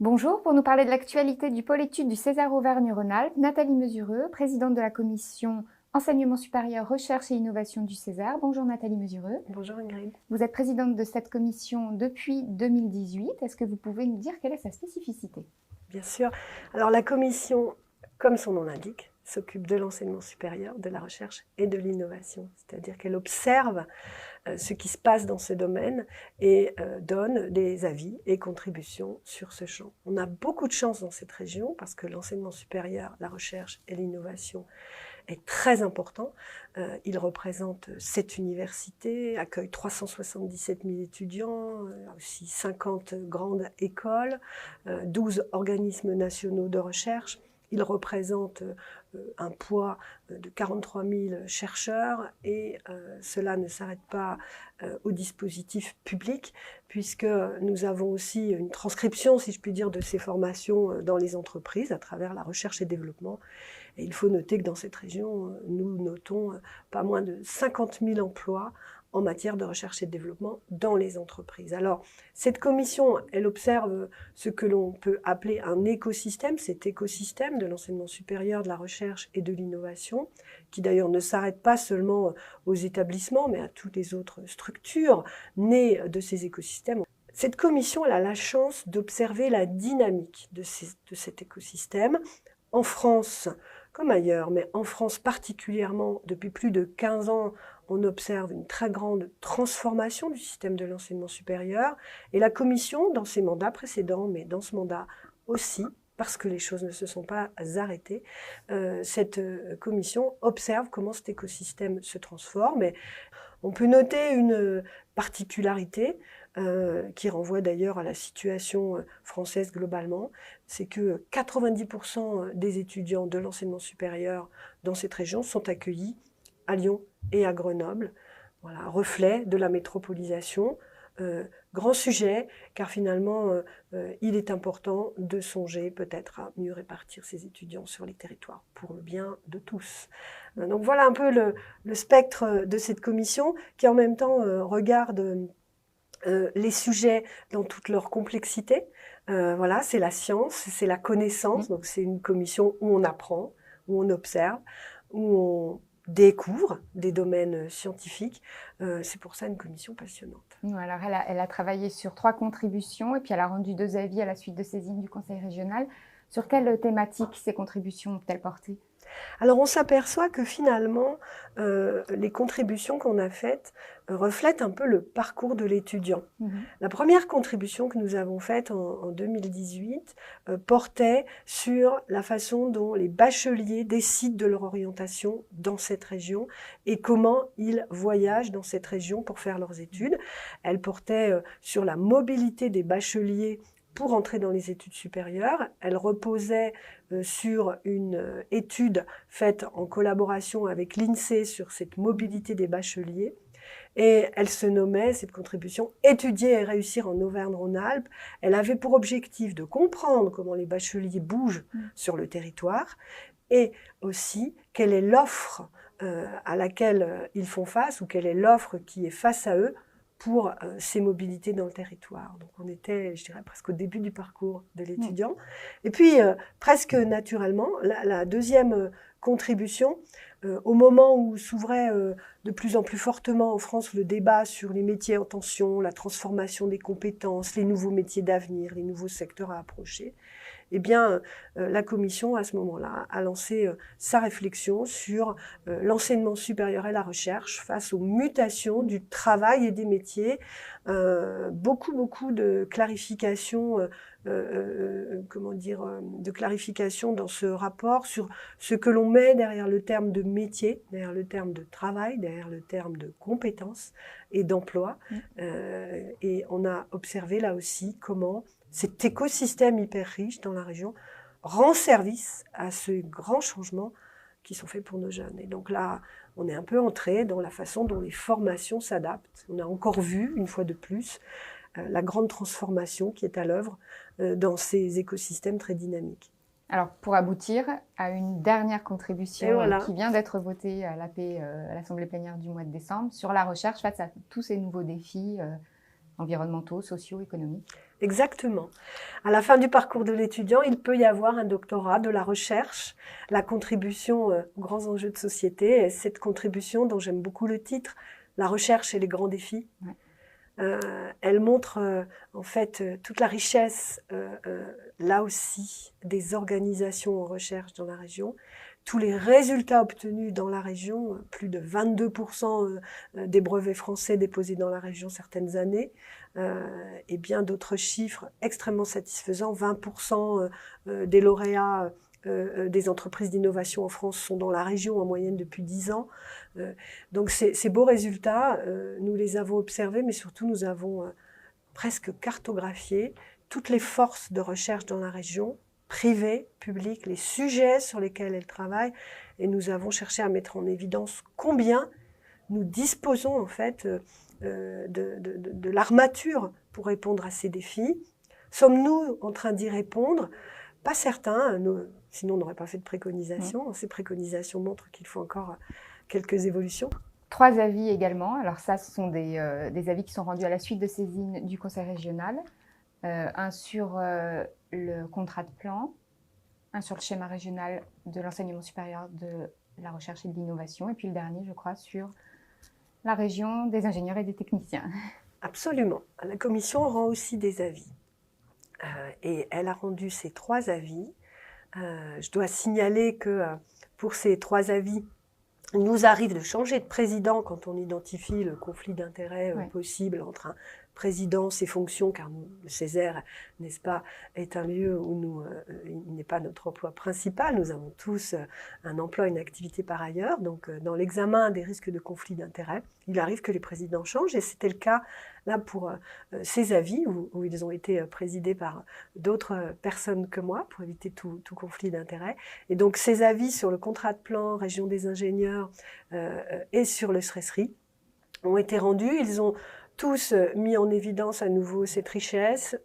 Bonjour, pour nous parler de l'actualité du pôle études du César Auvergne-Rhône-Alpes, Nathalie Mesureux, présidente de la commission Enseignement supérieur, recherche et innovation du César. Bonjour Nathalie Mesureux. Bonjour Ingrid. Vous êtes présidente de cette commission depuis 2018. Est-ce que vous pouvez nous dire quelle est sa spécificité? Bien sûr. Alors la commission, comme son nom l'indique, s'occupe de l'enseignement supérieur, de la recherche et de l'innovation. C'est-à-dire qu'elle observe ce qui se passe dans ce domaine et donne des avis et contributions sur ce champ. On a beaucoup de chance dans cette région parce que l'enseignement supérieur, la recherche et l'innovation est très important. Il représente 7 universités, accueille 377 000 étudiants, aussi 50 grandes écoles, 12 organismes nationaux de recherche. Il représente un poids de 43 000 chercheurs et cela ne s'arrête pas au dispositif public puisque nous avons aussi une transcription, si je puis dire, de ces formations dans les entreprises à travers la recherche et développement. Et il faut noter que dans cette région, nous notons pas moins de 50 000 emplois en matière de recherche et de développement dans les entreprises. Alors, cette commission, elle observe ce que l'on peut appeler un écosystème, cet écosystème de l'enseignement supérieur, de la recherche et de l'innovation, qui d'ailleurs ne s'arrête pas seulement aux établissements, mais à toutes les autres structures nées de ces écosystèmes. Cette commission, elle a la chance d'observer la dynamique de cet écosystème. En France, comme ailleurs, mais en France particulièrement, depuis plus de 15 ans, on observe une très grande transformation du système de l'enseignement supérieur. Et la Commission, dans ses mandats précédents, mais dans ce mandat aussi, parce que les choses ne se sont pas arrêtées, cette Commission observe comment cet écosystème se transforme. Et on peut noter une particularité qui renvoie d'ailleurs à la situation française globalement, c'est que 90% des étudiants de l'enseignement supérieur dans cette région sont accueillis à Lyon et à Grenoble. Voilà, reflet de la métropolisation. Grand sujet, car finalement, il est important de songer peut-être à mieux répartir ces étudiants sur les territoires pour le bien de tous. Donc voilà un peu le spectre de cette commission qui en même temps regarde les sujets dans toute leur complexité. Voilà, c'est la science, c'est la connaissance, donc c'est une commission où on apprend, où on observe, où on découvre des domaines scientifiques. C'est pour ça une commission passionnante. Alors elle a travaillé sur 3 contributions et puis elle a rendu 2 avis à la suite de saisine du Conseil régional. Sur quelle thématique ces contributions ont-elles porté? Alors on s'aperçoit que finalement, les contributions qu'on a faites reflètent un peu le parcours de l'étudiant. La première contribution que nous avons faite en 2018 portait sur la façon dont les bacheliers décident de leur orientation dans cette région et comment ils voyagent dans cette région pour faire leurs études. Elle portait sur la mobilité des bacheliers pour entrer dans les études supérieures. Elle reposait sur une étude faite en collaboration avec l'INSEE sur cette mobilité des bacheliers. Et elle se nommait, cette contribution, « Étudier et réussir en Auvergne-Rhône-Alpes ». Elle avait pour objectif de comprendre comment les bacheliers bougent sur le territoire et aussi quelle est l'offre à laquelle ils font face ou quelle est l'offre qui est face à eux pour ces mobilités dans le territoire. Donc on était, je dirais, presque au début du parcours de l'étudiant. Et puis, presque naturellement, la deuxième contribution, au moment où s'ouvrait de plus en plus fortement en France le débat sur les métiers en tension, la transformation des compétences, les nouveaux métiers d'avenir, les nouveaux secteurs à approcher, eh bien, la commission, à ce moment-là, a lancé sa réflexion sur l'enseignement supérieur et la recherche face aux mutations du travail et des métiers. Beaucoup de clarifications, de clarification dans ce rapport sur ce que l'on met derrière le terme de métier, derrière le terme de travail, derrière le terme de compétences et d'emploi. Et on a observé là aussi comment cet écosystème hyper riche dans la région rend service à ces grands changements qui sont faits pour nos jeunes. Et donc là, on est un peu entré dans la façon dont les formations s'adaptent. On a encore vu, une fois de plus, la grande transformation qui est à l'œuvre dans ces écosystèmes très dynamiques. Alors, pour aboutir à une dernière contribution voilà, qui vient d'être votée à l'Assemblée plénière du mois de décembre sur la recherche face à tous ces nouveaux défis environnementaux, sociaux, économiques. Exactement. À la fin du parcours de l'étudiant, il peut y avoir un doctorat, de la recherche, la contribution aux grands enjeux de société. Et cette contribution, dont j'aime beaucoup le titre, La recherche et les grands défis, elle montre en fait toute la richesse, là aussi, des organisations en recherche dans la région. Tous les résultats obtenus dans la région, plus de 22% des brevets français déposés dans la région certaines années, et bien d'autres chiffres extrêmement satisfaisants. 20% des lauréats des entreprises d'innovation en France sont dans la région en moyenne depuis 10 ans. Donc ces beaux résultats, nous les avons observés, mais surtout nous avons presque cartographié toutes les forces de recherche dans la région, privées, publiques, les sujets sur lesquels elles travaillent, et nous avons cherché à mettre en évidence combien nous disposons en fait de l'armature pour répondre à ces défis. Sommes-nous en train d'y répondre? Pas certains, sinon on n'aurait pas fait de préconisations. Ces préconisations montrent qu'il faut encore quelques évolutions. 3 avis également. Alors ça, ce sont des avis qui sont rendus à la suite de saisine du Conseil régional. Un sur le contrat de plan, un sur le schéma régional de l'enseignement supérieur de la recherche et de l'innovation, et puis le dernier, je crois, sur la région des ingénieurs et des techniciens. Absolument. La commission rend aussi des avis. Et elle a rendu ces 3 avis. Je dois signaler que pour ces 3 avis, il nous arrive de changer de président quand on identifie le conflit d'intérêts possible entre un président, ses fonctions, car le Césaire, n'est-ce pas, est un lieu où il n'est pas notre emploi principal. Nous avons tous un emploi, une activité par ailleurs. Donc, dans l'examen des risques de conflit d'intérêts, il arrive que les présidents changent, et c'était le cas là pour ces avis où ils ont été présidés par d'autres personnes que moi pour éviter tout conflit d'intérêts. Et donc, ces avis sur le contrat de plan, région des ingénieurs et sur le SRESRI ont été rendus. Ils ont tous mis en évidence à nouveau cette richesse,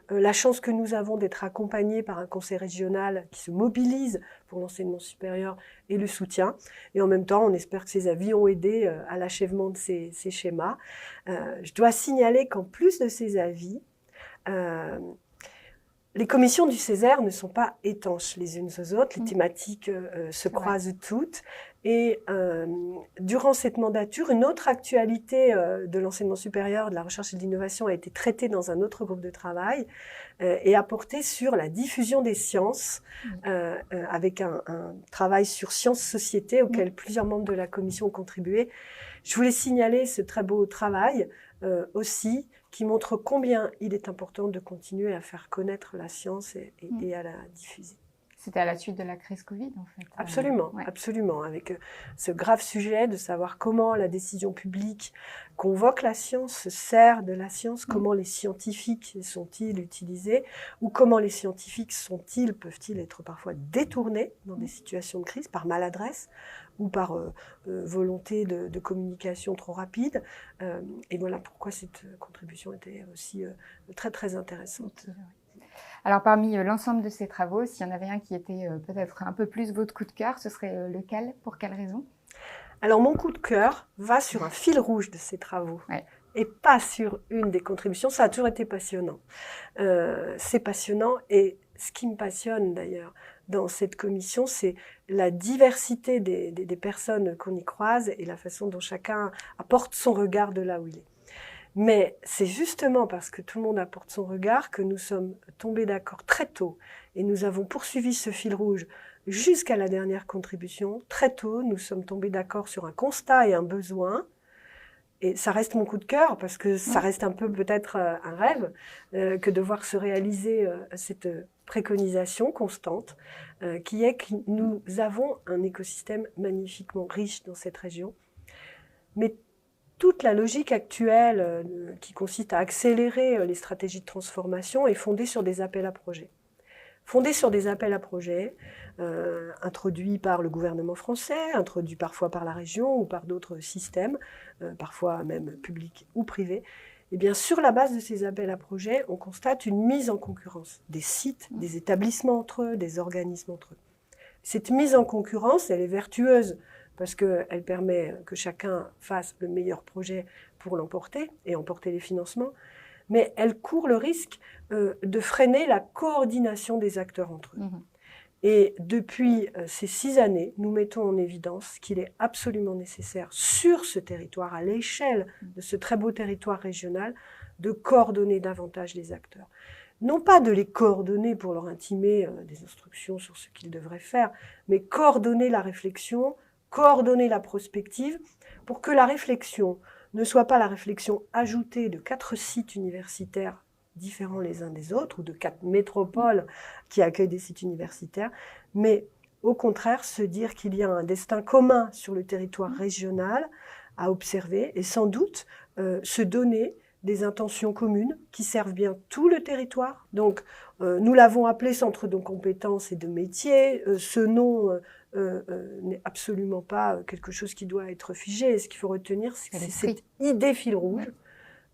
la chance que nous avons d'être accompagnés par un conseil régional qui se mobilise pour l'enseignement supérieur et le soutien. Et en même temps, on espère que ces avis ont aidé à l'achèvement de ces schémas. Je dois signaler qu'en plus de ces avis, les commissions du Césaire ne sont pas étanches les unes aux autres, les thématiques se croisent toutes. Et durant cette mandature, une autre actualité de l'enseignement supérieur, de la recherche et de l'innovation a été traitée dans un autre groupe de travail et a porté sur la diffusion des sciences, avec un travail sur sciences-société auquel plusieurs membres de la commission ont contribué. Je voulais signaler ce très beau travail aussi, qui montre combien il est important de continuer à faire connaître la science et à la diffuser. C'était à la suite de la crise Covid, en fait. Absolument, absolument. Avec ce grave sujet de savoir comment la décision publique convoque la science, se sert de la science, comment les scientifiques sont-ils utilisés, ou comment les scientifiques peuvent-ils être parfois détournés dans des situations de crise par maladresse ou par volonté de communication trop rapide. Et voilà pourquoi cette contribution était aussi très très intéressante. Alors, parmi l'ensemble de ces travaux, s'il y en avait un qui était peut-être un peu plus votre coup de cœur, ce serait lequel? Pour quelle raison? Alors, mon coup de cœur va sur un fil rouge de ces travaux. Et pas sur une des contributions. Ça a toujours été passionnant. C'est passionnant, et ce qui me passionne d'ailleurs dans cette commission, c'est la diversité des personnes qu'on y croise et la façon dont chacun apporte son regard de là où il est. Mais c'est justement parce que tout le monde apporte son regard que nous sommes tombés d'accord très tôt, et nous avons poursuivi ce fil rouge jusqu'à la dernière contribution. Très tôt, nous sommes tombés d'accord sur un constat et un besoin, et ça reste mon coup de cœur parce que ça reste un peu peut-être un rêve que de voir se réaliser cette préconisation constante qui est que nous avons un écosystème magnifiquement riche dans cette région, mais toute la logique actuelle qui consiste à accélérer les stratégies de transformation est fondée sur des appels à projets. Fondée sur des appels à projets introduits par le gouvernement français, introduits parfois par la région ou par d'autres systèmes, parfois même publics ou privés. Et bien, sur la base de ces appels à projets, on constate une mise en concurrence des sites, des établissements entre eux, des organismes entre eux. Cette mise en concurrence, elle est vertueuse parce qu'elle permet que chacun fasse le meilleur projet pour l'emporter et emporter les financements. mais elle court le risque de freiner la coordination des acteurs entre eux. Et depuis ces 6 années, nous mettons en évidence qu'il est absolument nécessaire sur ce territoire, à l'échelle de ce très beau territoire régional, de coordonner davantage les acteurs. Non pas de les coordonner pour leur intimer des instructions sur ce qu'ils devraient faire, mais coordonner la réflexion, coordonner la prospective, pour que la réflexion ne soit pas la réflexion ajoutée de 4 sites universitaires différents les uns des autres, ou de 4 métropoles qui accueillent des sites universitaires, mais au contraire se dire qu'il y a un destin commun sur le territoire régional à observer, et sans doute se donner des intentions communes qui servent bien tout le territoire. Donc nous l'avons appelé Centre de compétences et de métiers. Ce nom n'est absolument pas quelque chose qui doit être figé. Et ce qu'il faut retenir, c'est cette idée fil rouge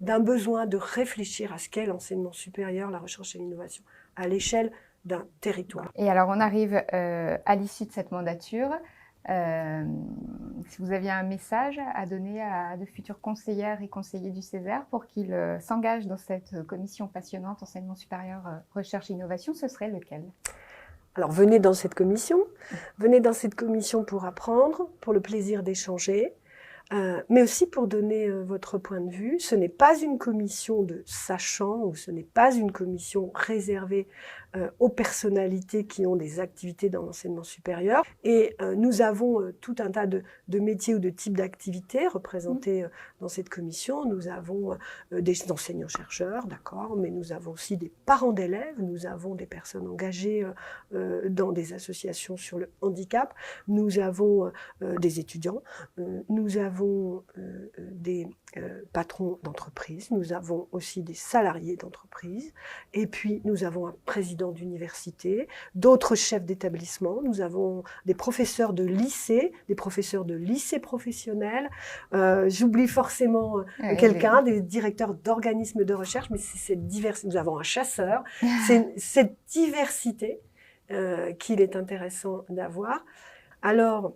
d'un besoin de réfléchir à ce qu'est l'enseignement supérieur, la recherche et l'innovation, à l'échelle d'un territoire. Et alors, on arrive à l'issue de cette mandature. Si vous aviez un message à donner à de futures conseillères et conseillers du Césaire pour qu'ils s'engagent dans cette commission passionnante enseignement supérieur, recherche et innovation, ce serait lequel? Alors, venez dans cette commission. Venez dans cette commission pour apprendre, pour le plaisir d'échanger, mais aussi pour donner votre point de vue. Ce n'est pas une commission de sachants, ou ce n'est pas une commission réservée aux personnalités qui ont des activités dans l'enseignement supérieur. Et nous avons tout un tas de métiers ou de types d'activités représentés dans cette commission. Nous avons des enseignants-chercheurs, d'accord, mais nous avons aussi des parents d'élèves, nous avons des personnes engagées dans des associations sur le handicap, nous avons des étudiants, nous avons des patrons d'entreprise, nous avons aussi des salariés d'entreprise, et puis nous avons un président d'université, d'autres chefs d'établissement, nous avons des professeurs de lycée, des professeurs de lycée professionnels, j'oublie forcément quelqu'un, des directeurs d'organismes de recherche, mais c'est cette diversité, nous avons un chasseur, c'est cette diversité qu'il est intéressant d'avoir. Alors,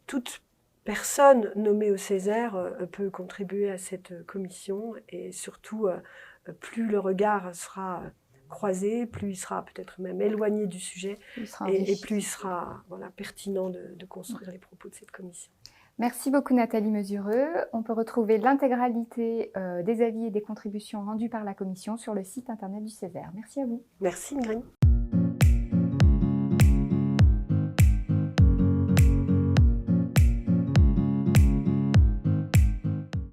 toute personne nommée au Césaire peut contribuer à cette commission, et surtout, plus le regard sera croisé, plus il sera peut-être même éloigné du sujet, et plus il sera pertinent de construire les propos de cette commission. Merci beaucoup Nathalie Mesureux. On peut retrouver l'intégralité des avis et des contributions rendues par la commission sur le site internet du Césaire. Merci à vous. Merci Ingrid.